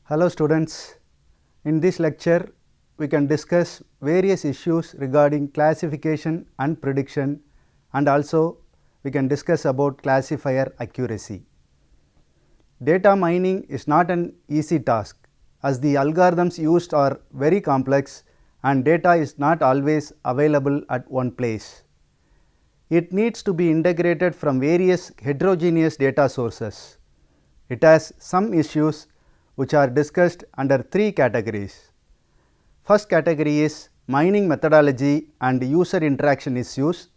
Hello students, in this lecture we can discuss various issues regarding classification and prediction, and also we can discuss about classifier accuracy. Data mining is not an easy task as the algorithms used are very complex and data is not always available at one place. It needs to be integrated from various heterogeneous data sources. It has some issues which are discussed under three categories. First category is mining methodology and user interaction issues.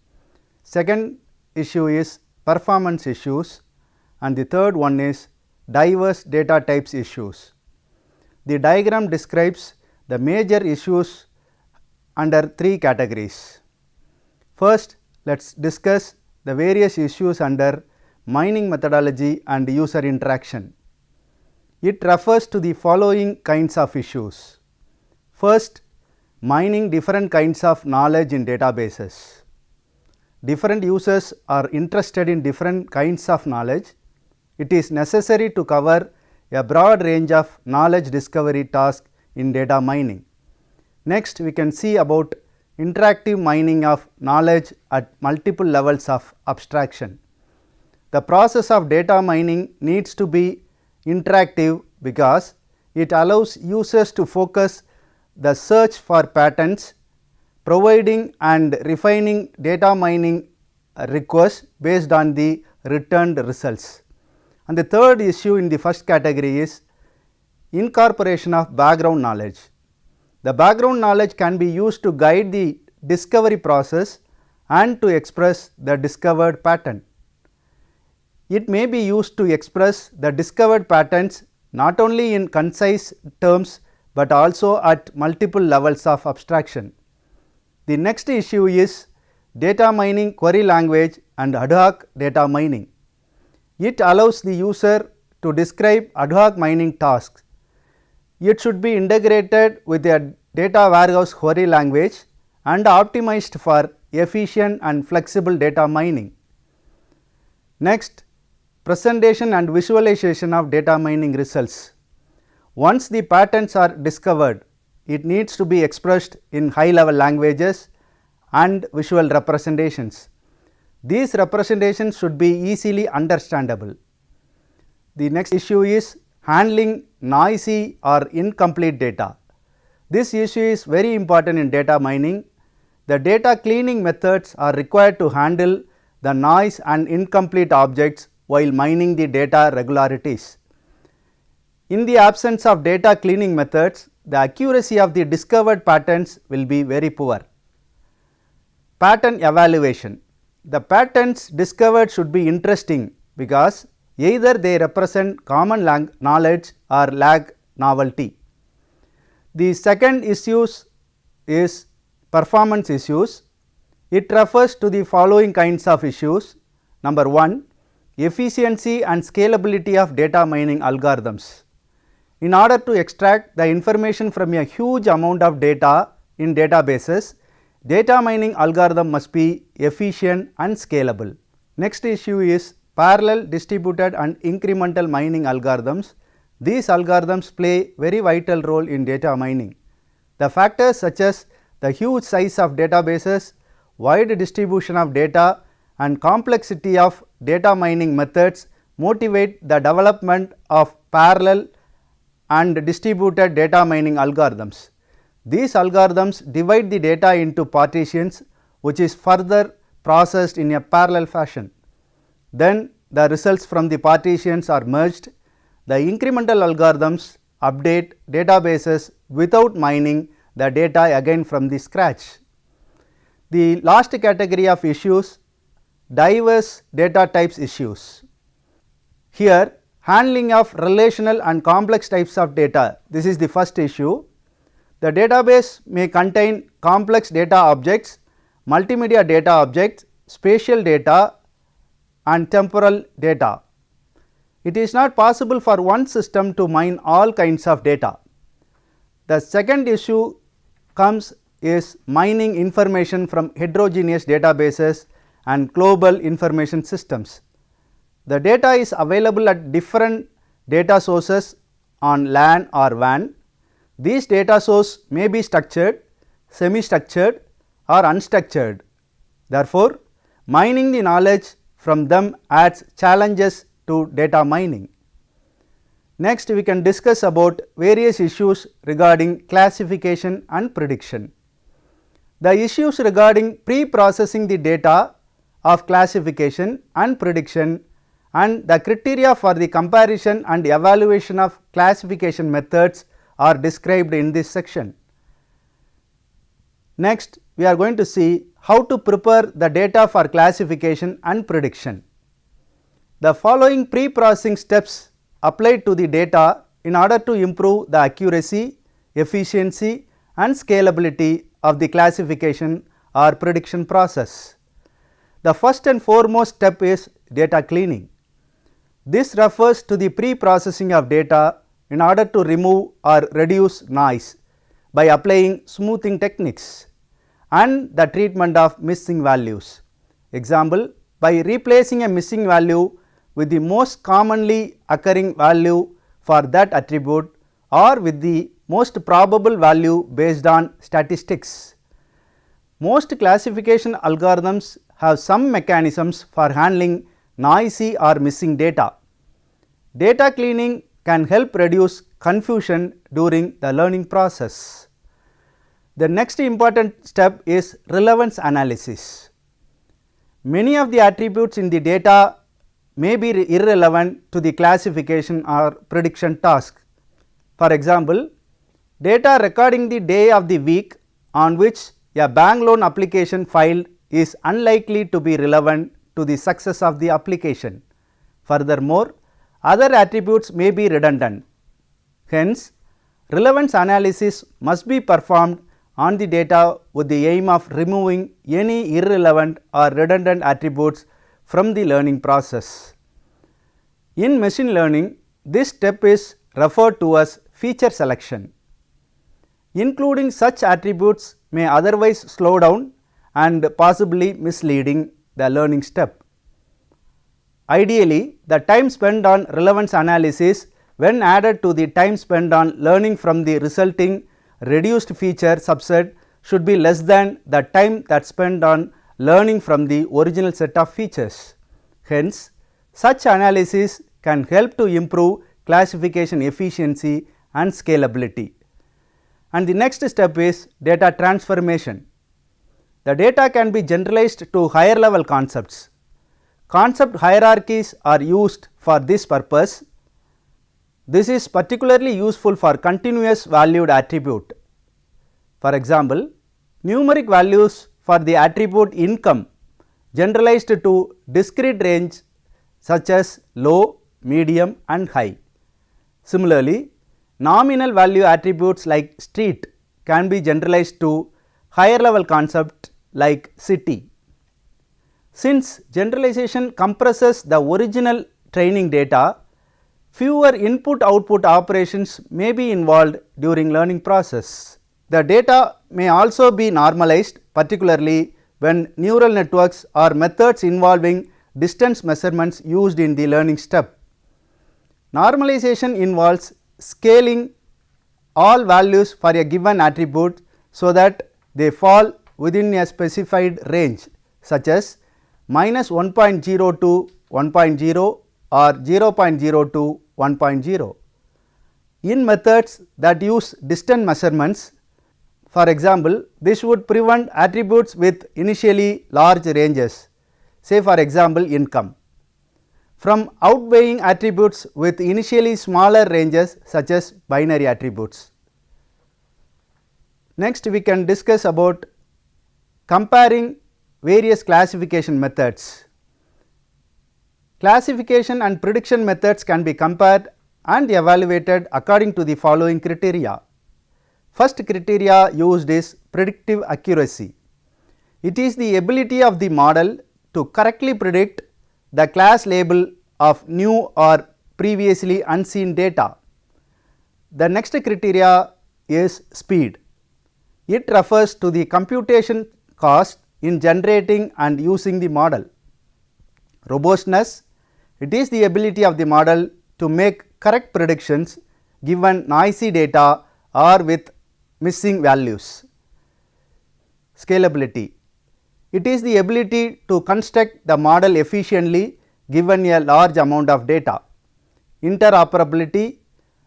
Second issue is performance issues, and the third one is diverse data types issues. The diagram describes the major issues under three categories. First, let us discuss the various issues under mining methodology and user interaction. It refers to the following kinds of issues. First, mining different kinds of knowledge in databases. Different users are interested in different kinds of knowledge. It is necessary to cover a broad range of knowledge discovery tasks in data mining. Next, we can see about interactive mining of knowledge at multiple levels of abstraction. The process of data mining needs to be interactive because it allows users to focus the search for patterns, providing and refining data mining requests based on the returned results. And the third issue in the first category is incorporation of background knowledge. The background knowledge can be used to guide the discovery process and to express the discovered pattern. It may be used to express the discovered patterns not only in concise terms, but also at multiple levels of abstraction. The next issue is data mining query language and ad hoc data mining. It allows the user to describe ad hoc mining tasks. It should be integrated with a data warehouse query language and optimized for efficient and flexible data mining. Next, presentation and visualization of data mining results. Once the patterns are discovered, it needs to be expressed in high level languages and visual representations. These representations should be easily understandable. The next issue is handling noisy or incomplete data. This issue is very important in data mining. The data cleaning methods are required to handle the noise and incomplete objects while mining the data regularities. In the absence of data cleaning methods, the accuracy of the discovered patterns will be very poor. Pattern evaluation. The patterns discovered should be interesting because either they represent common knowledge or lack novelty. The second issue is performance issues. It refers to the following kinds of issues. Number 1, efficiency and scalability of data mining algorithms. In order to extract the information from a huge amount of data in databases, data mining algorithm must be efficient and scalable. Next issue is parallel, distributed and incremental mining algorithms. These algorithms play very vital role in data mining. The factors such as the huge size of databases, wide distribution of data and complexity of data mining methods motivate the development of parallel and distributed data mining algorithms. These algorithms divide the data into partitions which is further processed in a parallel fashion. Then the results from the partitions are merged. The incremental algorithms update databases without mining the data again from the scratch. The last category of issues, diverse data types issues. Here, handling of relational and complex types of data. This is the first issue. The database may contain complex data objects, multimedia data objects, spatial data and temporal data. It is not possible for one system to mine all kinds of data. The second issue comes is mining information from heterogeneous databases and global information systems. The data is available at different data sources on LAN or WAN. These data sources may be structured, semi-structured or unstructured. Therefore, mining the knowledge from them adds challenges to data mining. Next, we can discuss about various issues regarding classification and prediction. The issues regarding pre-processing the data of classification and prediction and the criteria for the comparison and evaluation of classification methods are described in this section. Next, we are going to see how to prepare the data for classification and prediction. The following pre-processing steps apply to the data in order to improve the accuracy, efficiency and scalability of the classification or prediction process. The first and foremost step is data cleaning. This refers to the pre-processing of data in order to remove or reduce noise by applying smoothing techniques and the treatment of missing values. Example, by replacing a missing value with the most commonly occurring value for that attribute or with the most probable value based on statistics. Most classification algorithms have some mechanisms for handling noisy or missing data. Data cleaning can help reduce confusion during the learning process. The next important step is relevance analysis. Many of the attributes in the data may be irrelevant to the classification or prediction task. For example, data recording the day of the week on which a bank loan application filed is unlikely to be relevant to the success of the application. Furthermore, other attributes may be redundant. Hence, relevance analysis must be performed on the data with the aim of removing any irrelevant or redundant attributes from the learning process. In machine learning, this step is referred to as feature selection. Including such attributes may otherwise slow down and possibly misleading the learning step. Ideally, the time spent on relevance analysis when added to the time spent on learning from the resulting reduced feature subset should be less than the time that spent on learning from the original set of features. Hence, such analysis can help to improve classification efficiency and scalability. And the next step is data transformation. The data can be generalized to higher level concepts. Concept hierarchies are used for this purpose. This is particularly useful for continuous valued attribute. For example, numeric values for the attribute income generalized to discrete range such as low, medium and high. Similarly, nominal value attributes like street can be generalized to higher level concept like city. Since generalization compresses the original training data, fewer input output operations may be involved during learning process. The data may also be normalized, particularly when neural networks or methods involving distance measurements used in the learning step. Normalization involves scaling all values for a given attribute so that they fall within a specified range such as minus 1.0 to 1.0 or 0.0 to 1.0. In methods that use distance measurements, for example, this would prevent attributes with initially large ranges, say for example income, from outweighing attributes with initially smaller ranges such as binary attributes. Next, we can discuss about comparing various classification methods. Classification and prediction methods can be compared and evaluated according to the following criteria. First criteria used is predictive accuracy. It is the ability of the model to correctly predict the class label of new or previously unseen data. The next criteria is speed. It refers to the computation cost in generating and using the model. Robustness, it is the ability of the model to make correct predictions given noisy data or with missing values. Scalability. It is the ability to construct the model efficiently given a large amount of data. Interoperability.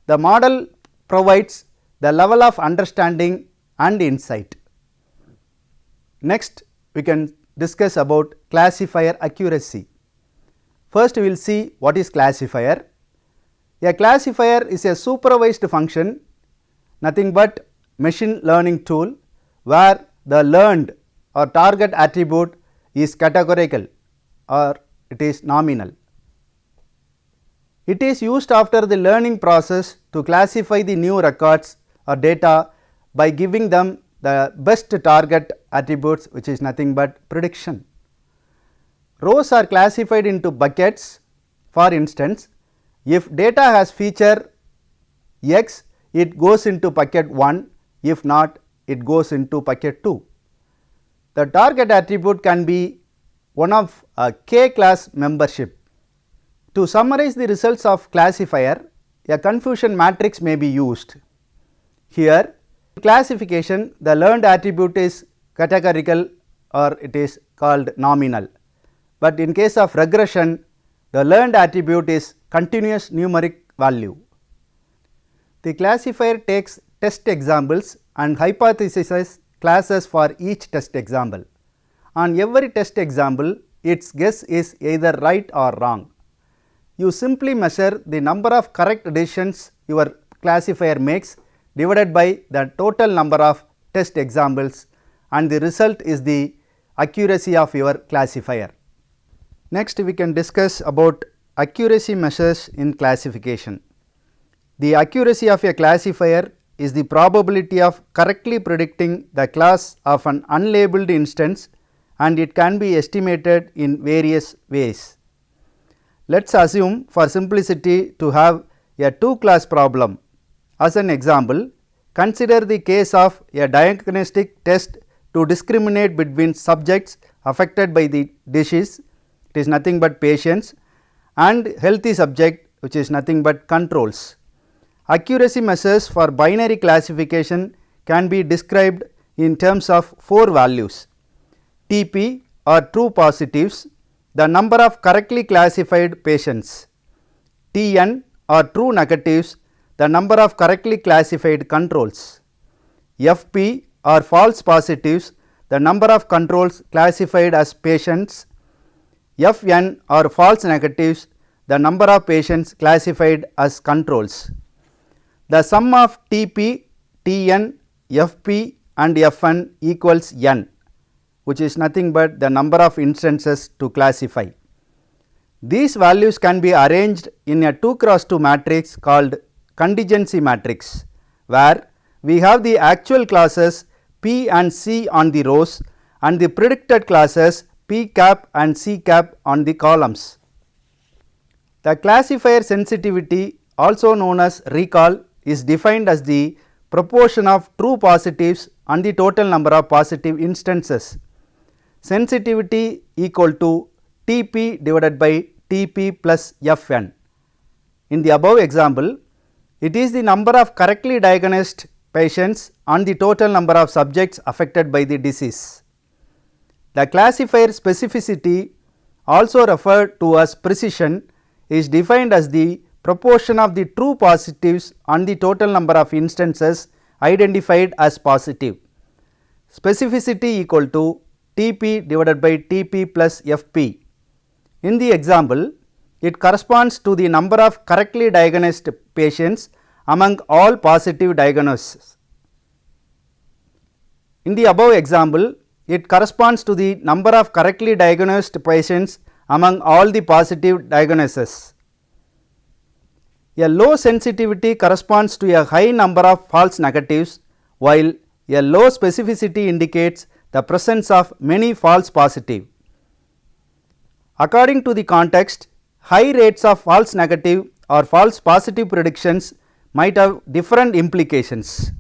The model provides the level of understanding and insight. Next, we can discuss about classifier accuracy. First, we will see what is classifier. A classifier is a supervised function, nothing but machine learning tool where the learned or target attribute is categorical or it is nominal. It is used after the learning process to classify the new records or data by giving them the best target attributes, which is nothing but prediction. Rows are classified into buckets. For instance, if data has feature X, it goes into bucket 1, if not, it goes into bucket 2. The target attribute can be one of a K class membership. To summarize the results of classifier, a confusion matrix may be used. Here, classification, the learned attribute is categorical or it is called nominal, but in case of regression, the learned attribute is continuous numeric value. The classifier takes test examples and hypothesizes classes for each test example. On every test example, its guess is either right or wrong. You simply measure the number of correct decisions your classifier makes divided by the total number of test examples, and the result is the accuracy of your classifier. Next, we can discuss about accuracy measures in classification. The accuracy of a classifier is the probability of correctly predicting the class of an unlabeled instance, and it can be estimated in various ways. Let us assume for simplicity to have a 2-class problem. As an example, consider the case of a diagnostic test to discriminate between subjects affected by the disease, it is nothing but patients, and healthy subject, which is nothing but controls. Accuracy measures for binary classification can be described in terms of 4 values: TP or true positives, the number of correctly classified patients; TN or true negatives, the number of correctly classified controls; FP or false positives, the number of controls classified as patients; Fn or false negatives, the number of patients classified as controls. The sum of TP, Tn, Fp and Fn equals n, which is nothing but the number of instances to classify. These values can be arranged in a 2×2 matrix called contingency matrix, where we have the actual classes P and C on the rows and the predicted classes P cap and C cap on the columns. The classifier sensitivity, also known as recall, is defined as the proportion of true positives on the total number of positive instances. Sensitivity equal to TP divided by TP plus Fn. In the above example, it is the number of correctly diagnosed patients on the total number of subjects affected by the disease. The classifier specificity, also referred to as precision, is defined as the proportion of the true positives on the total number of instances identified as positive. Specificity equal to TP divided by TP plus Fp. In the example, it corresponds to the number of correctly diagnosed patients among all positive diagnoses. In the above example, it corresponds to the number of correctly diagnosed patients among all the positive diagnoses. A low sensitivity corresponds to a high number of false negatives, while a low specificity indicates the presence of many false positive. According to the context, high rates of false negative or false positive predictions might have different implications.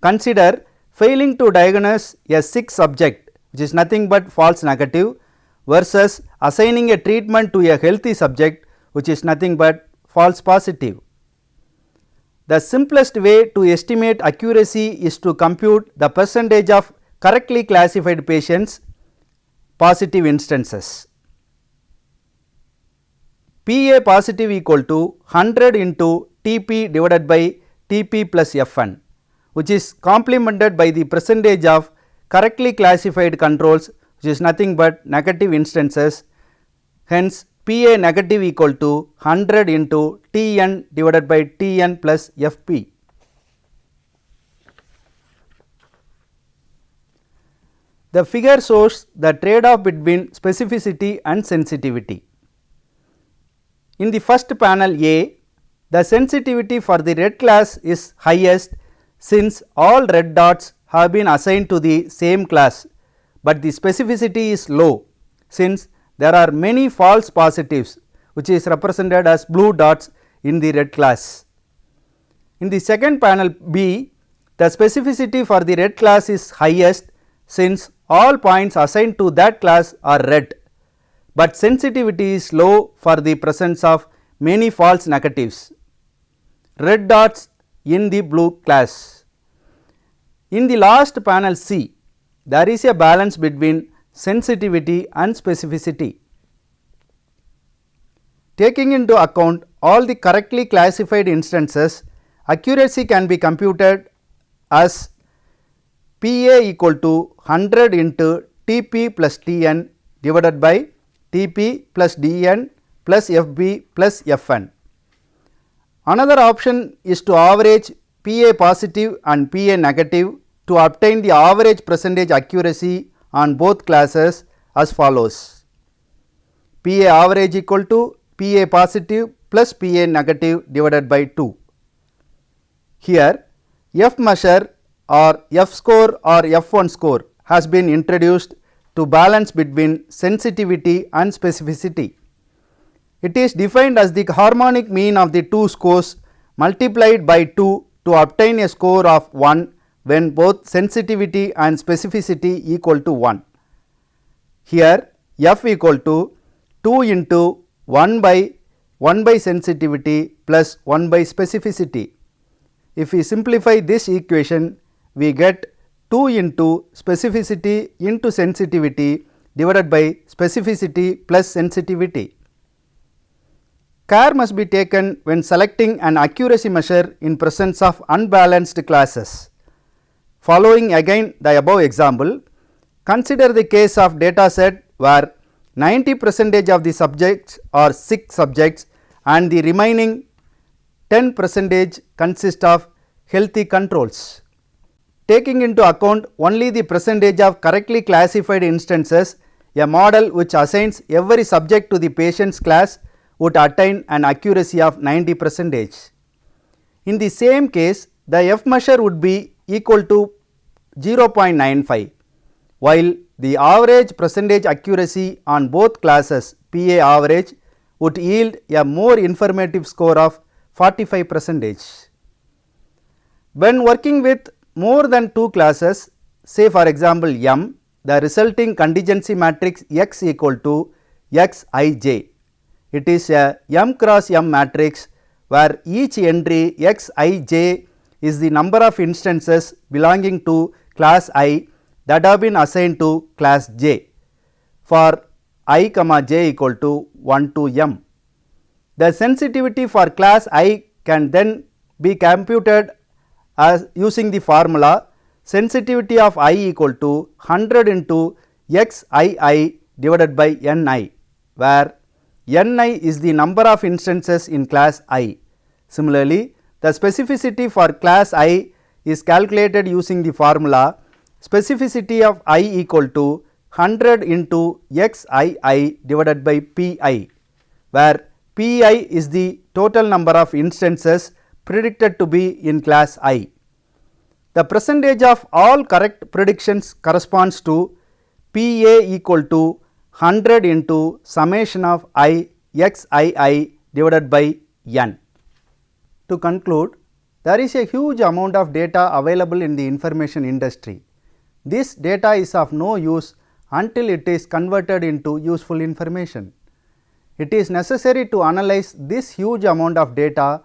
Consider failing to diagnose a sick subject, which is nothing but false negative, versus assigning a treatment to a healthy subject, which is nothing but false positive. The simplest way to estimate accuracy is to compute the percentage of correctly classified patients positive instances. PA positive equal to 100 into TP divided by TP plus Fn, which is complemented by the percentage of correctly classified controls, which is nothing but negative instances. Hence, PA negative equal to 100 into Tn divided by Tn plus Fp. The figure shows the trade-off between specificity and sensitivity. In the first panel A, the sensitivity for the red class is highest since all red dots have been assigned to the same class, but the specificity is low since there are many false positives, which is represented as blue dots in the red class. In the second panel B, the specificity for the red class is highest since all points assigned to that class are red, but sensitivity is low for the presence of many false negatives, red dots in the blue class. In the last panel C, there is a balance between sensitivity and specificity. Taking into account all the correctly classified instances, accuracy can be computed as PA equal to 100 into TP plus Tn divided by TP plus Dn plus Fb plus Fn. Another option is to average PA positive and PA negative to obtain the average percentage accuracy on both classes as follows: PA average equal to PA positive plus PA negative divided by 2. Here F measure or F score or F1 score has been introduced to balance between sensitivity and specificity. It is defined as the harmonic mean of the two scores multiplied by 2 to obtain a score of 1 when both sensitivity and specificity equal to 1. Here F equal to 2 into 1 by sensitivity plus 1 by specificity. If we simplify this equation, we get 2 into specificity into sensitivity divided by specificity plus sensitivity. Care must be taken when selecting an accuracy measure in presence of unbalanced classes. Following again the above example, consider the case of data set where 90% of the subjects are sick subjects and the remaining 10% consist of healthy controls. Taking into account only the percentage of correctly classified instances, a model which assigns every subject to the patient's class would attain an accuracy of 90%. In the same case, the F measure would be equal to 0.95, while the average percentage accuracy on both classes PA average would yield a more informative score of 45%. When working with more than two classes, say for example M, the resulting contingency matrix X equal to Xij. It is a M cross M matrix where each entry Xij is the number of instances belonging to class I that have been assigned to class J for I comma j equal to 1 to M. The sensitivity for class I can then be computed as using the formula sensitivity of I equal to 100 into Xii divided by Ni, where Ni is the number of instances in class I. Similarly, the specificity for class I is calculated using the formula specificity of I equal to 100 into Xii divided by Pi, where Pi is the total number of instances predicted to be in class I. The percentage of all correct predictions corresponds to PA equal to 100 into summation of I Xii divided by N. To conclude, there is a huge amount of data available in the information industry. This data is of no use until it is converted into useful information. It is necessary to analyze this huge amount of data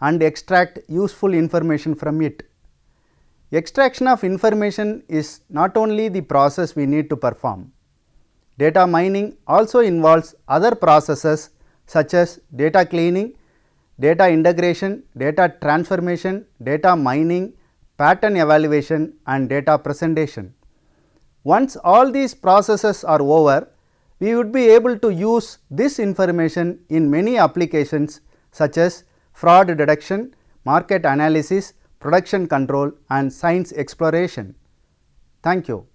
and extract useful information from it. Extraction of information is not only the process we need to perform. Data mining also involves other processes such as data cleaning, data integration, data transformation, data mining, pattern evaluation and data presentation. Once all these processes are over, we would be able to use this information in many applications such as fraud detection, market analysis, production control and science exploration. Thank you.